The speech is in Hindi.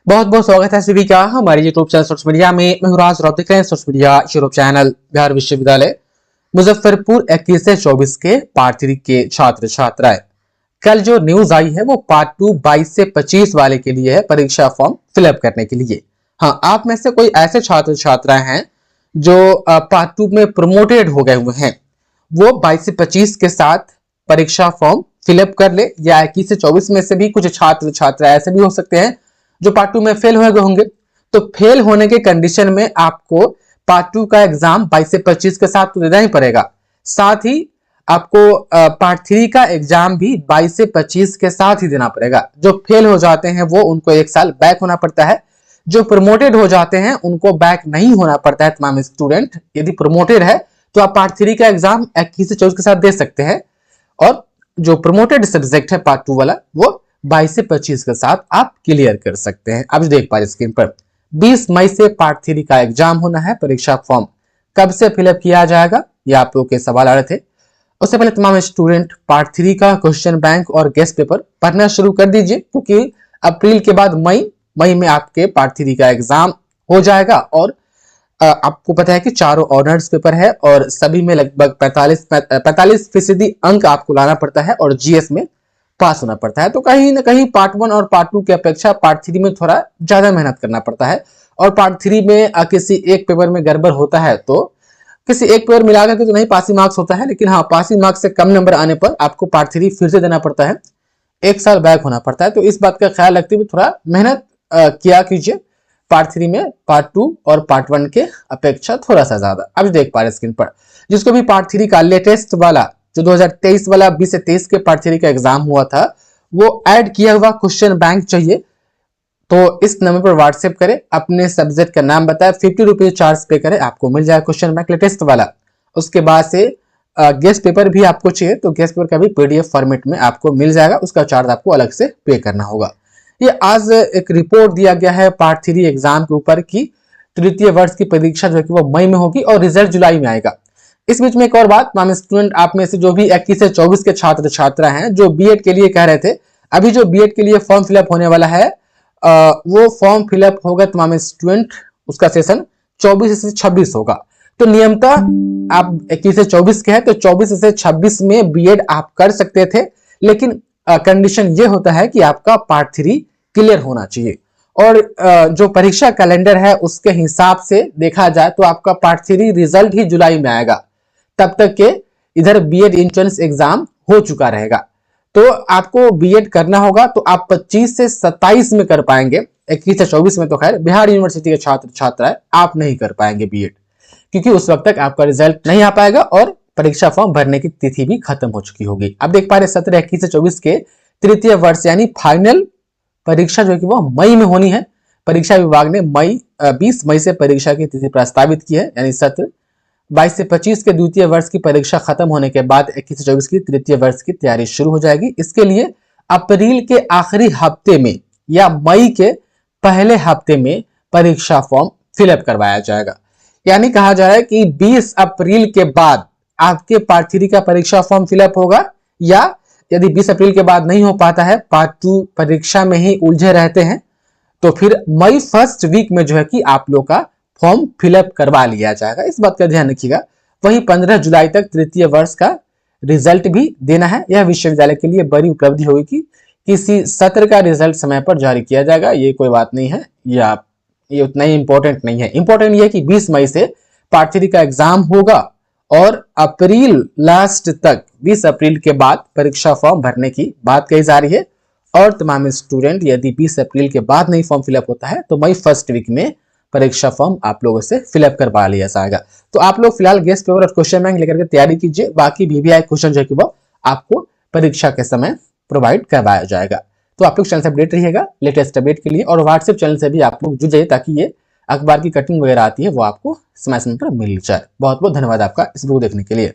बहुत बहुत स्वागत है सभी का हमारे यूट्यूब चैनल सोर्स मीडिया में। मैं हूं राज, देख रहे हैं source media YouTube channel. Bihar विश्वविद्यालय मुजफ्फरपुर 21 से 24 के पार्ट 3 के छात्र छात्राएं, कल जो न्यूज आई है वो पार्ट 2 22 से 25 वाले के लिए है, परीक्षा फॉर्म फिलअप करने के लिए। हाँ, आप में से कोई ऐसे छात्र छात्राएं हैं जो पार्ट 2 में प्रमोटेड हो गए हुए हैं, वो 22 से 25 के साथ परीक्षा फॉर्म फिलअप कर ले। या 21 से 24 में से भी कुछ छात्र छात्रा ऐसे भी हो सकते हैं जो पार्ट 2 में फेल हुए होंगे। तो फेल होने के कंडीशन में आपको पार्ट 2 का एग्जाम 22 से 25 के साथ तो देना ही पड़ेगा, साथ ही आपको पार्ट 3 का एग्जाम भी 22 से 25 के साथ ही देना पड़ेगा। जो फेल हो जाते हैं वो उनको 1 साल बैक होना पड़ता है, जो प्रमोटेड हो जाते हैं उनको बैक नहीं होना पड़ता है। तमाम स्टूडेंट यदि प्रमोटेड है तो आप पार्ट 3 का एग्जाम 21 से 24 के साथ दे सकते हैं, और जो प्रमोटेड सब्जेक्ट है पार्ट 2 वाला वो 22 से 25 के साथ आप क्लियर कर सकते हैं। आप देख पा रहे स्क्रीन पर 20 मई से पार्ट 3 का एग्जाम होना है। परीक्षा फॉर्म कब से फिलअप किया जाएगा, ये आप लोग के सवाल आ रहे थे। उससे पहले तमाम स्टूडेंट पार्ट 3 का क्वेश्चन बैंक और गेस्ट पेपर पढ़ना शुरू कर दीजिए, क्योंकि अप्रैल के बाद मई में आपके पार्ट 3 का एग्जाम हो जाएगा। और आपको पता है कि चारों ऑनर्स पेपर है और सभी में लगभग 45% अंक आपको लाना पड़ता है और जीएस में पास होना पड़ता है। तो कहीं ना कहीं पार्ट 1 और पार्ट 2 की अपेक्षा पार्ट 3 में थोड़ा ज्यादा मेहनत करना पड़ता है। और पार्ट 3 में किसी एक पेपर में गड़बड़ होता है तो किसी एक पेपर मिला करके तो नहीं पासिंग मार्क्स होता है, लेकिन हाँ, पासिंग मार्क्स से कम नंबर आने पर आपको पार्ट 3 फिर से देना पड़ता है, 1 साल बैक होना पड़ता है। तो इस बात का ख्याल रखते हुए थोड़ा मेहनत किया कीजिए। पार्ट 3 में पार्ट 2 और पार्ट 1 के अपेक्षा थोड़ा सा ज्यादा। अब देख पा रहे स्क्रीन पर, जिसको भी पार्ट 3 का लेटेस्ट वाला जो 2023 वाला 20 से 23 के पार्ट 3 का एग्जाम हुआ था वो ऐड किया हुआ क्वेश्चन बैंक चाहिए, तो इस नंबर पर व्हाट्सएप करें, अपने सब्जेक्ट का नाम बताएं, 50 रुपीज चार्ज पे करें, आपको मिल जाएगा क्वेश्चन बैंक लेटेस्ट वाला। उसके बाद से गेस्ट पेपर भी आपको चाहिए तो गेस्ट पेपर का भी पीडीएफ फॉर्मेट में आपको मिल जाएगा, उसका चार्ज आपको अलग से पे करना होगा। ये आज एक रिपोर्ट दिया गया है पार्ट 3 एग्जाम के ऊपर की तृतीय वर्ष की परीक्षा जो है कि वो मई में होगी और रिजल्ट जुलाई में आएगा। इस बीच में एक और बात, तमाम स्टूडेंट आप में से जो भी 21 से 24 के छात्र छात्रा हैं जो बीएड के लिए कह रहे थे, अभी जो बीएड के लिए फॉर्म फिलअप होने वाला है वो फॉर्म फिलअप होगा तमाम स्टूडेंट, उसका सेशन 24 से 26 होगा। तो नियमतः आप 21 से 24 के हैं तो 24 से 26 में बीएड आप कर सकते थे, लेकिन कंडीशन ये होता है कि आपका पार्ट 3 क्लियर होना चाहिए। और जो परीक्षा कैलेंडर है उसके हिसाब से देखा जाए तो आपका पार्ट 3 रिजल्ट ही जुलाई में आएगा, तब तक के इधर बीएड एंट्रेंस एग्जाम हो चुका रहेगा। तो आपको बीएड करना होगा तो आप 25 से 27 में कर पाएंगे। 21 से 24 में तो खैर बिहार यूनिवर्सिटी के छात्र छात्राएं आप नहीं कर पाएंगे बीएड, क्योंकि उस वक्त तक आपका रिजल्ट नहीं आ पाएगा और परीक्षा फॉर्म भरने की तिथि भी खत्म हो चुकी होगी। अब देख पा रहे 17, 21 से 24 के तृतीय वर्ष यानी फाइनल परीक्षा जो है कि वो मई में होनी है। परीक्षा विभाग ने 20 मई से परीक्षा की तिथि प्रस्तावित की है, यानी सत्र 22 से 25 के द्वितीय वर्ष की परीक्षा खत्म होने के बाद 21 से 24 की तृतीय वर्ष की तैयारी शुरू हो जाएगी। इसके लिए अप्रैल के आखिरी हफ्ते में या मई के पहले हफ्ते में परीक्षा फॉर्म फिलअप करवाया जाएगा। यानी कहा जा रहा है कि 20 अप्रैल के बाद आपके पार्ट 3 का परीक्षा फॉर्म फिलअप होगा, या यदि 20 अप्रैल के बाद नहीं हो पाता है, पार्ट 2 परीक्षा में ही उलझे रहते हैं, तो फिर मई फर्स्ट वीक में जो है कि आप लोग का फॉर्म फिलअप करवा लिया जाएगा। इस बात का ध्यान रखिएगा। वहीं 15 जुलाई तक तृतीय वर्ष का रिजल्ट भी देना है। यह विश्वविद्यालय के लिए बड़ी उपलब्धि होगी कि किसी सत्र का रिजल्ट समय पर जारी किया जाएगा। ये कोई बात नहीं है, ये उतना ही इंपॉर्टेंट नहीं है। इंपॉर्टेंट यह है कि 20 मई से पार्ट 3 का एग्जाम होगा और अप्रैल लास्ट तक 20 अप्रैल के बाद परीक्षा फॉर्म भरने की बात कही जा रही है। और तमाम स्टूडेंट यदि 20 अप्रैल के बाद नहीं फॉर्म फिलअप होता है तो मई फर्स्ट वीक में परीक्षा फॉर्म आप लोगों से फिलअप करवा लिया जाएगा। तो आप लोग फिलहाल गेस्ट पेपर और क्वेश्चन बैंक लेकर के तैयारी कीजिए, बाकी VVI क्वेश्चन जो है कि वो आपको परीक्षा के समय प्रोवाइड करवाया जाएगा। तो आप लोग चैनल से अपडेट रहिएगा लेटेस्ट अपडेट के लिए, और व्हाट्सएप चैनल से भी आप लोग जुड़ जाइए ताकि ये अखबार की कटिंग वगैरह आती है वो आपको समय समय पर मिल जाए। बहुत बहुत धन्यवाद आपका इस वीडियो देखने के लिए।